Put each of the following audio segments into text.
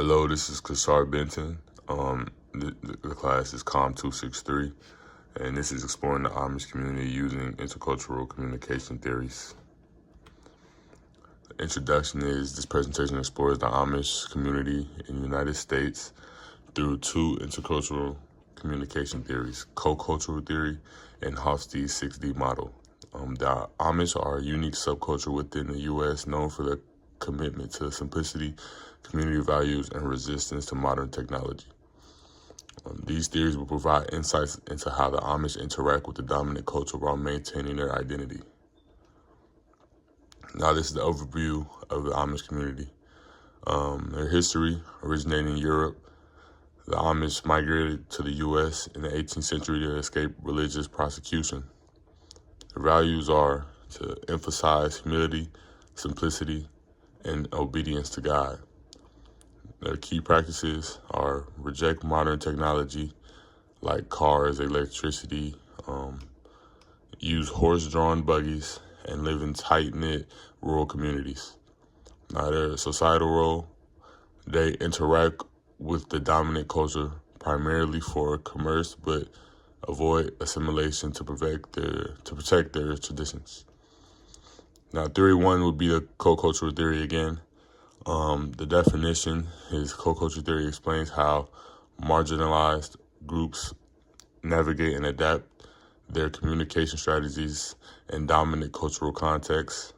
Hello, this is Kassar Benton. The class is COM 263, and this is exploring the Amish community using intercultural communication theories. The introduction is this presentation explores the Amish community in the United States through two intercultural communication theories, co-cultural theory and Hofstede's 6D model. The Amish are a unique subculture within the U.S. known for their commitment to simplicity, community values, and resistance to modern technology. These theories will provide insights into how the Amish interact with the dominant culture while maintaining their identity. Now, this is the overview of the Amish community. Their history, originating in Europe, the Amish migrated to the U.S. in the 18th century to escape religious persecution. Their values are to emphasize humility, simplicity, and obedience to God. Their key practices are reject modern technology like cars, electricity, use horse-drawn buggies, and live in tight-knit rural communities. Now, their societal role, they interact with the dominant culture primarily for commerce, but avoid assimilation to protect their traditions. Now, theory one would be the co-cultural theory again. The definition is co-cultural theory explains how marginalized groups navigate and adapt their communication strategies in dominant cultural contexts.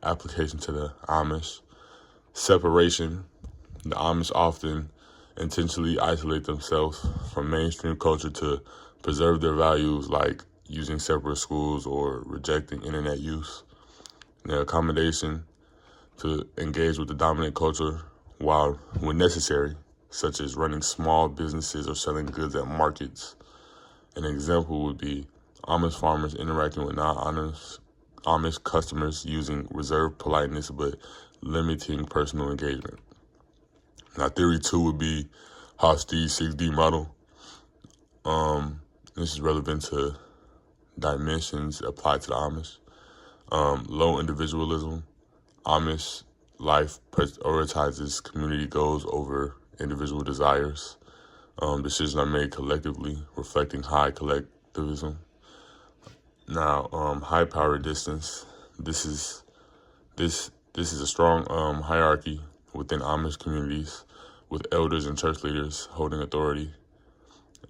Application to the Amish. Separation. The Amish often intentionally isolate themselves from mainstream culture to preserve their values, like using separate schools or rejecting internet use. Their accommodation, to engage with the dominant culture when necessary, such as running small businesses or selling goods at markets. An example would be Amish farmers interacting with non-Amish customers using reserved politeness but limiting personal engagement. Now, theory two would be Hofstede's 6D model. This is relevant to dimensions applied to the Amish. Low individualism. Amish life prioritizes community goals over individual desires. Decisions are made collectively, reflecting high collectivism. Now, high power distance. This is a strong hierarchy within Amish communities, with elders and church leaders holding authority.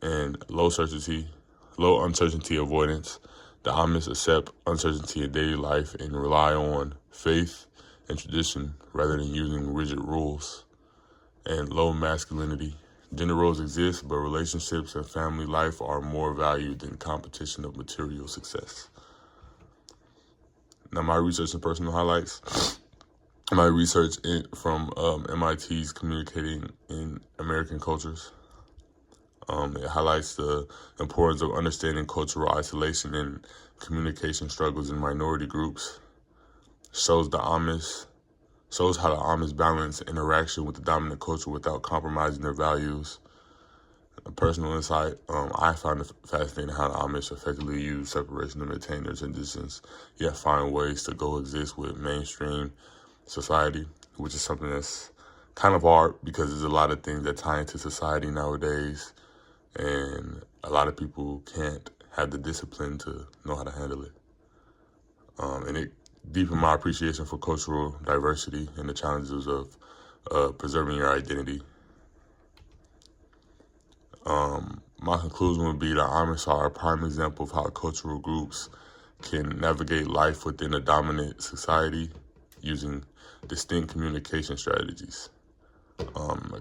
And low uncertainty avoidance. The Amish accept uncertainty in daily life and rely on faith and tradition rather than using rigid rules. And low masculinity. Gender roles exist, but relationships and family life are more valued than competition of material success. Now, my research and personal highlights. My research from MIT's Communicating in American Cultures. It highlights the importance of understanding cultural isolation and communication struggles in minority groups. Shows how the Amish balance interaction with the dominant culture without compromising their values. A personal insight, I found it fascinating how the Amish effectively use separation to maintain their traditions, yet find ways to coexist with mainstream society, which is something that's kind of hard because there's a lot of things that tie into society nowadays, and a lot of people can't have the discipline to know how to handle it. And it deepened my appreciation for cultural diversity and the challenges of preserving your identity. My conclusion would be that Amish are a prime example of how cultural groups can navigate life within a dominant society using distinct communication strategies.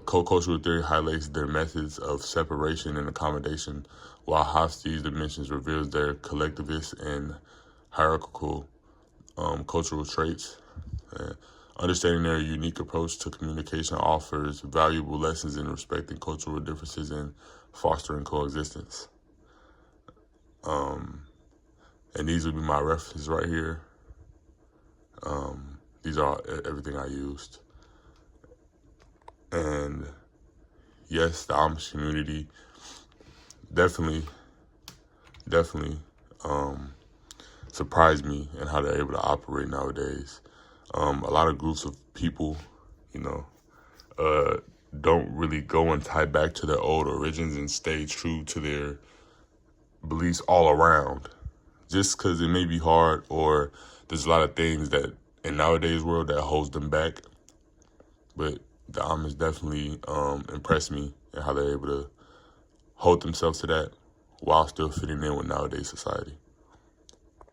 Co-cultural theory highlights their methods of separation and accommodation, while Hofstede's dimensions reveals their collectivist and hierarchical cultural traits. Understanding their unique approach to communication offers valuable lessons in respecting cultural differences and fostering coexistence. And these would be my references right here. These are everything I used. And yes, the Amish community definitely surprised me in how they're able to operate nowadays. A lot of groups of people, don't really go and tie back to their old origins and stay true to their beliefs all around. Just because it may be hard, or there's a lot of things that in nowadays world that holds them back. But the Amish definitely impressed me and how they're able to hold themselves to that while still fitting in with nowadays society.